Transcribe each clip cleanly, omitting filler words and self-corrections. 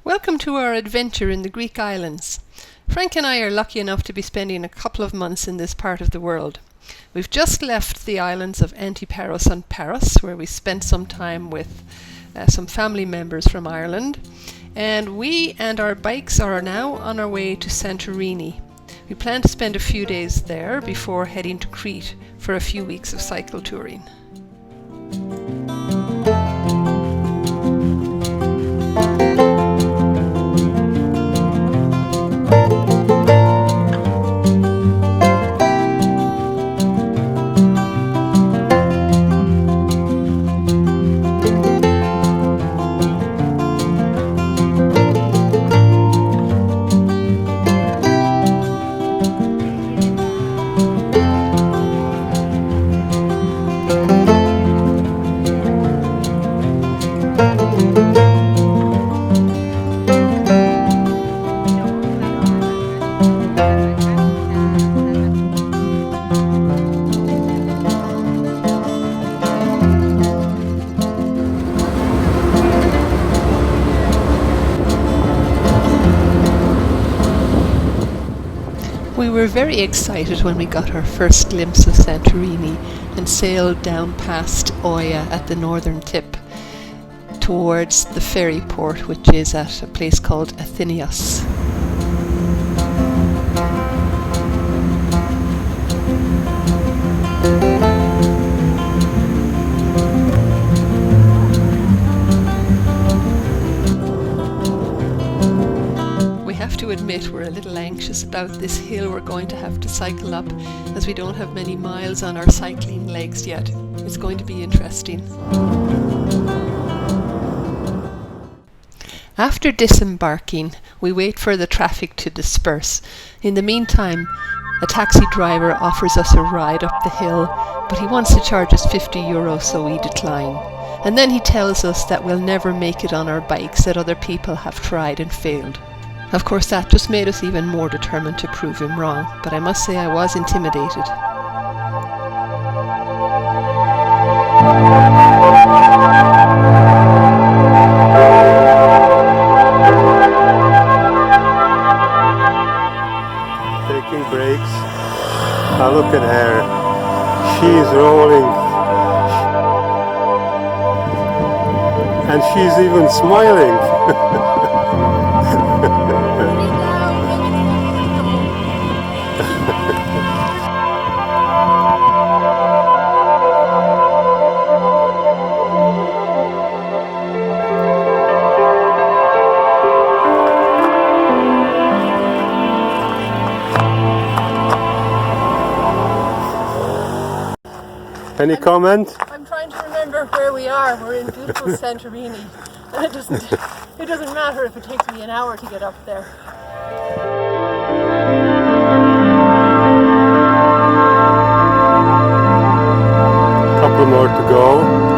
Welcome to our adventure in the Greek islands. Frank and I are lucky enough to be spending a couple of months in this part of the world. We've just left the islands of Antiparos and Paros, where we spent some time with some family members from Ireland, and we and our bikes are now on our way to Santorini. We plan to spend a few days there before heading to Crete for a few weeks of cycle touring. We were very excited when we got our first glimpse of Santorini and sailed down past Oia at the northern tip towards the ferry port, which is at a place called Athenios. To admit we're a little anxious about this hill we're going to have to cycle up, as we don't have many miles on our cycling legs yet. It's going to be interesting. After disembarking, we wait for the traffic to disperse. In the meantime, a taxi driver offers us a ride up the hill, but he wants to charge us €50, so we decline. And then he tells us that we'll never make it on our bikes, that other people have tried and failed. Of course, that just made us even more determined to prove him wrong, but I must say I was intimidated. Taking breaks. Now look at her. She's rolling. And she's even smiling. Any comment? I'm trying to remember where we are. We're in beautiful Santorini, and it doesn't matter if it takes me an hour to get up there. Couple more to go.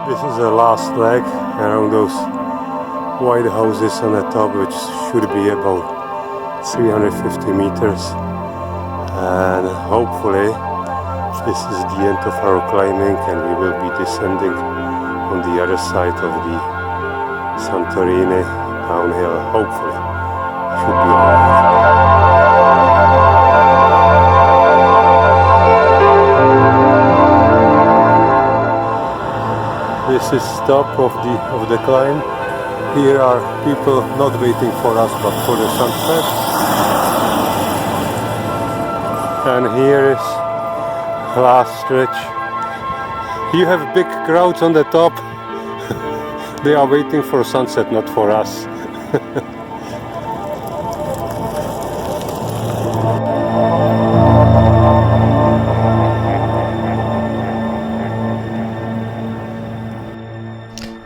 This is the last leg around those white houses on the top, which should be about 350 meters, and hopefully this is the end of our climbing and we will be descending on the other side of the Santorini downhill. Hopefully should be alright. This is top of the climb. Here are people not waiting for us but for the sunset. And here is last stretch. You have big crowds on the top. They are waiting for sunset, not for us.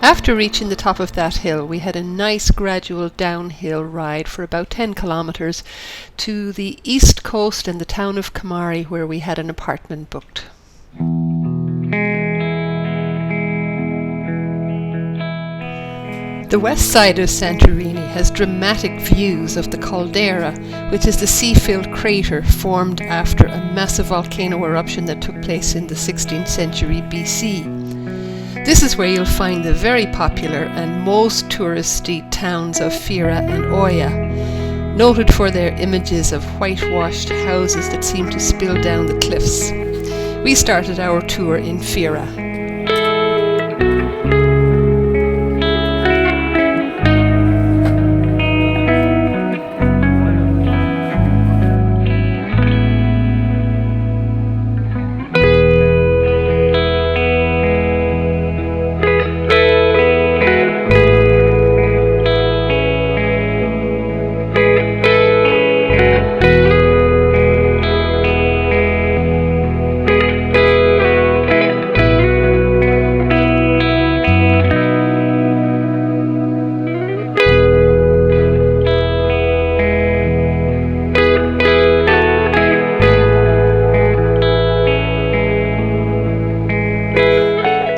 After reaching the top of that hill, we had a nice gradual downhill ride for about 10 kilometers to the east coast and the town of Kamari, where we had an apartment booked. The west side of Santorini has dramatic views of the caldera, which is the sea-filled crater formed after a massive volcano eruption that took place in the 16th century BC. This is where you'll find the very popular and most touristy towns of Fira and Oia, noted for their images of whitewashed houses that seem to spill down the cliffs. We started our tour in Fira.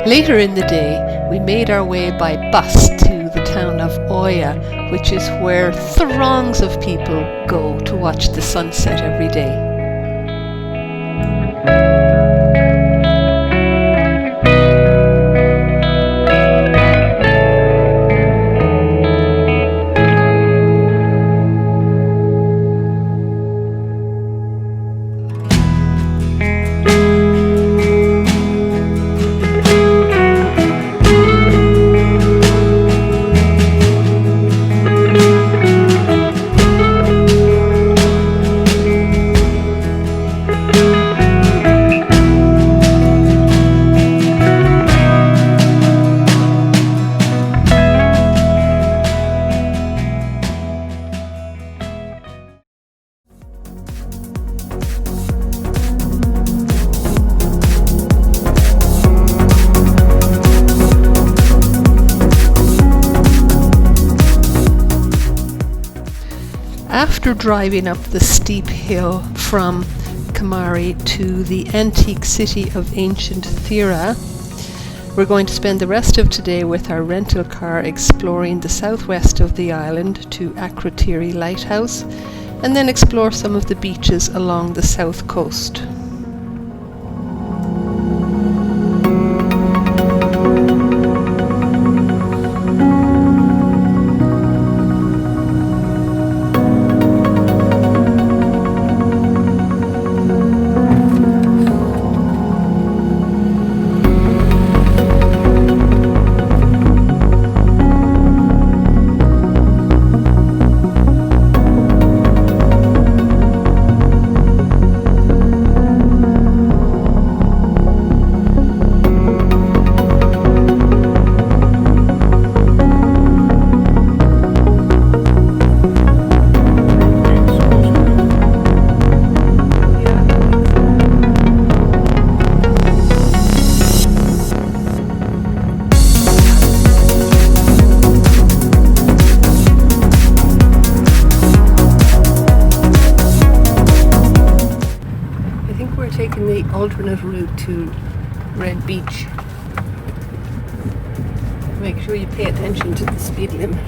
Later in the day, we made our way by bus to the town of Oia, which is where throngs of people go to watch the sunset every day. After driving up the steep hill from Kamari to the antique city of ancient Thera, we're going to spend the rest of today with our rental car exploring the southwest of the island to Akrotiri Lighthouse, and then explore some of the beaches along the south coast. Taking the alternate route to Red Beach. Make sure you pay attention to the speed limit.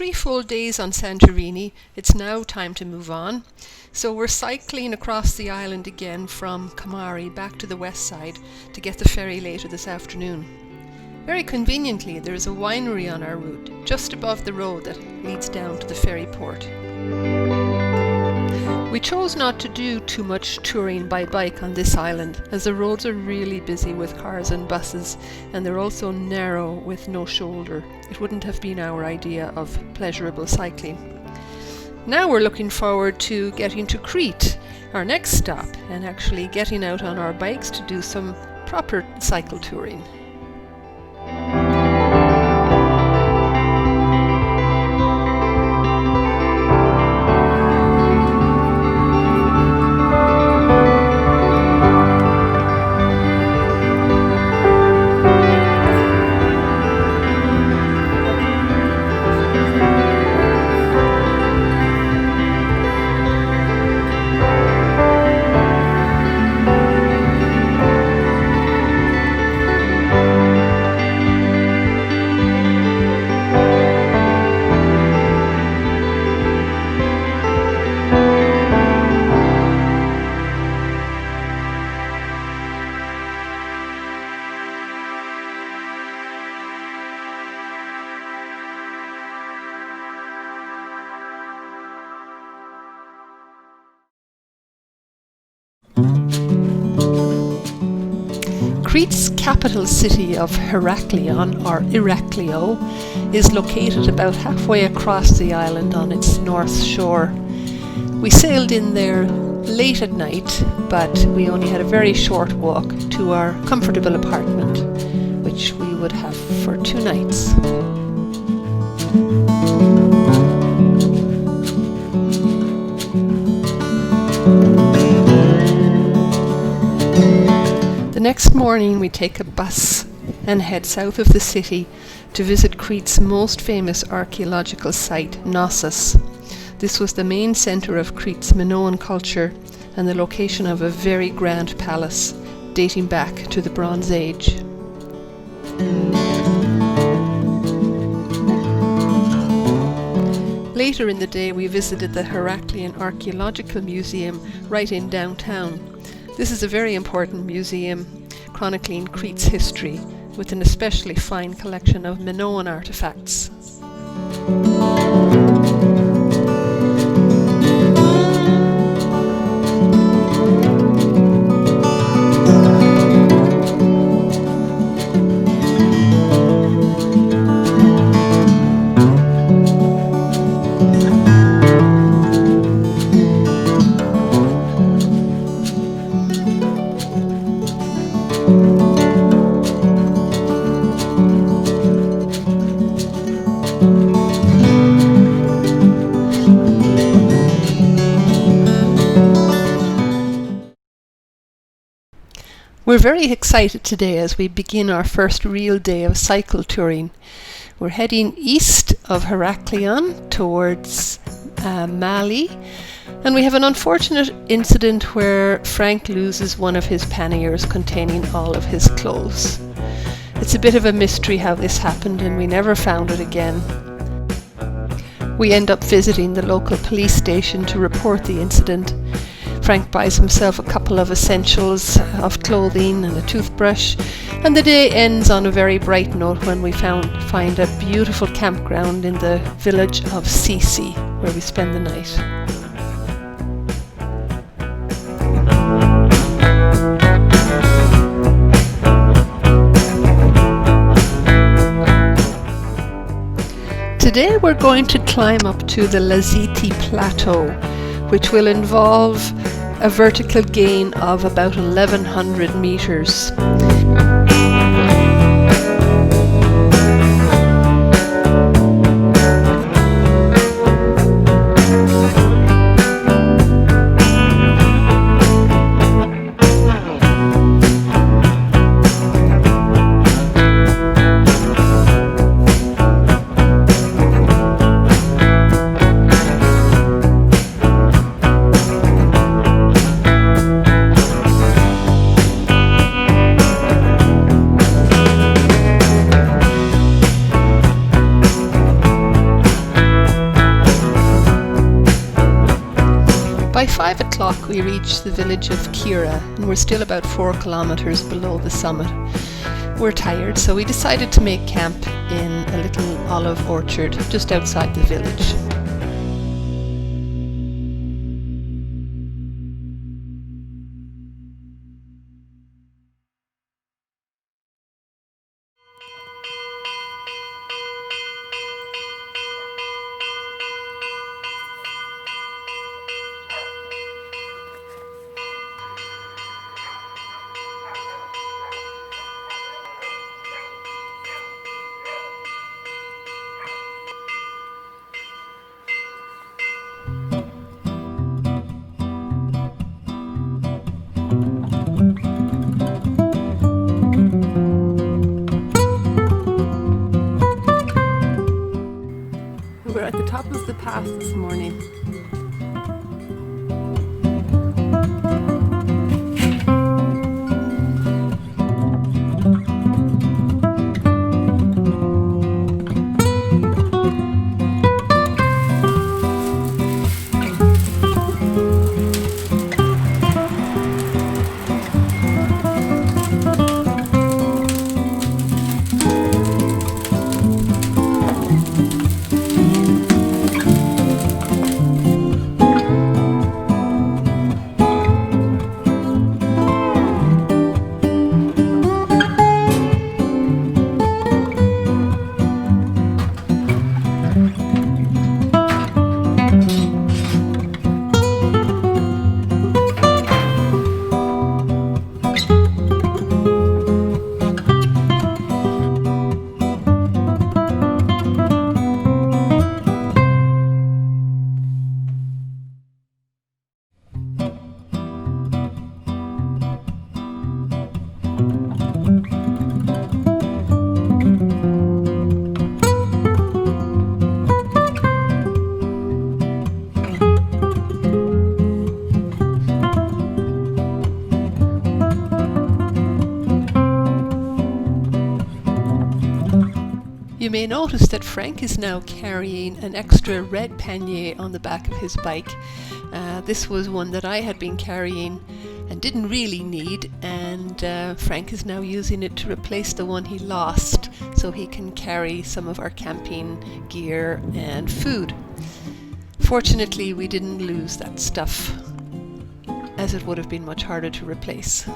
3 full days on Santorini. It's now time to move on. So we're cycling across the island again from Kamari back to the west side to get the ferry later this afternoon. Very conveniently, there is a winery on our route, just above the road that leads down to the ferry port. We chose not to do too much touring by bike on this island, as the roads are really busy with cars and buses, and they're also narrow with no shoulder. It wouldn't have been our idea of pleasurable cycling. Now we're looking forward to getting to Crete, our next stop, and actually getting out on our bikes to do some proper cycle touring. Crete's capital city of Heraklion, or Iraklio, is located about halfway across the island on its north shore. We sailed in there late at night, but we only had a very short walk to our comfortable apartment, which we would have for 2 nights. The next morning we take a bus and head south of the city to visit Crete's most famous archaeological site, Knossos. This was the main centre of Crete's Minoan culture and the location of a very grand palace dating back to the Bronze Age. Later in the day we visited the Heraklion Archaeological Museum right in downtown. This is a very important museum chronicling Crete's history with an especially fine collection of Minoan artifacts. We're very excited today as we begin our first real day of cycle touring. We're heading east of Heraklion towards Mali, and we have an unfortunate incident where Frank loses one of his panniers containing all of his clothes. It's a bit of a mystery how this happened, and we never found it again. We end up visiting the local police station to report the incident. Frank buys himself a couple of essentials of clothing and a toothbrush, and the day ends on a very bright note when we find a beautiful campground in the village of Sisi, where we spend the night. Today we're going to climb up to the Laziti Plateau, which will involve a vertical gain of about 1,100 meters. 5 o'clock we reached the village of Kira, and we're still about 4 kilometers below the summit. We're tired, so we decided to make camp in a little olive orchard just outside the village. We're at the top of the pass this morning. You may notice that Frank is now carrying an extra red pannier on the back of his bike. This was one that I had been carrying and didn't really need, and Frank is now using it to replace the one he lost so he can carry some of our camping gear and food. Fortunately, we didn't lose that stuff, as it would have been much harder to replace.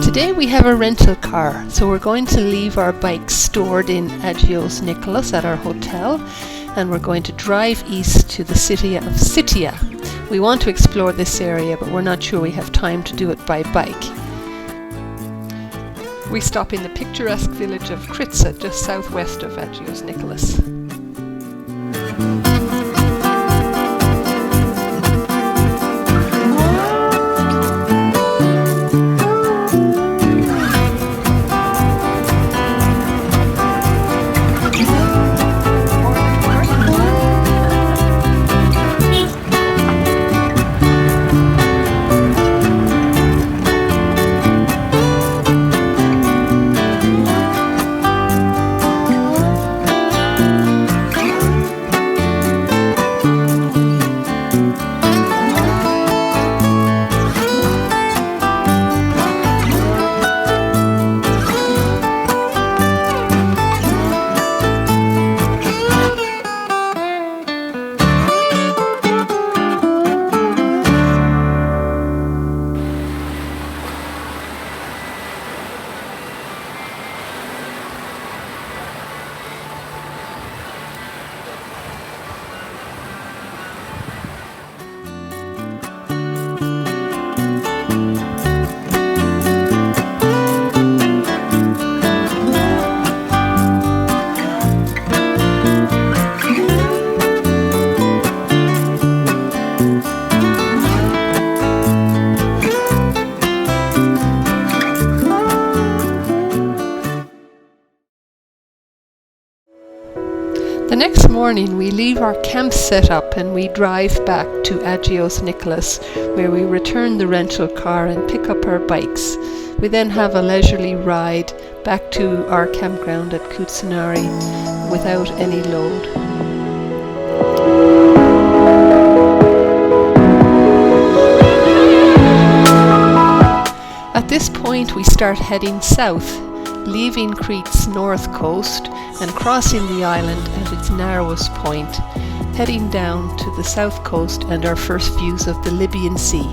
Today we have a rental car, so we're going to leave our bikes stored in Agios Nicholas at our hotel, and we're going to drive east to the city of Sitia. We want to explore this area, but we're not sure we have time to do it by bike. We stop in the picturesque village of Crete, just southwest of Agios Nicholas. The next morning we leave our camp set up and we drive back to Agios Nicholas, where we return the rental car and pick up our bikes. We then have a leisurely ride back to our campground at Tsoutourous without any load. At this point we start heading south, leaving Crete's north coast and crossing the island at its narrowest point, heading down to the south coast and our first views of the Libyan Sea.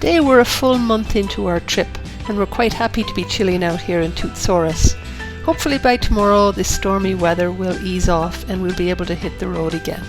Today we're a full month into our trip and we're quite happy to be chilling out here in Tsoutourous. Hopefully by tomorrow this stormy weather will ease off and we'll be able to hit the road again.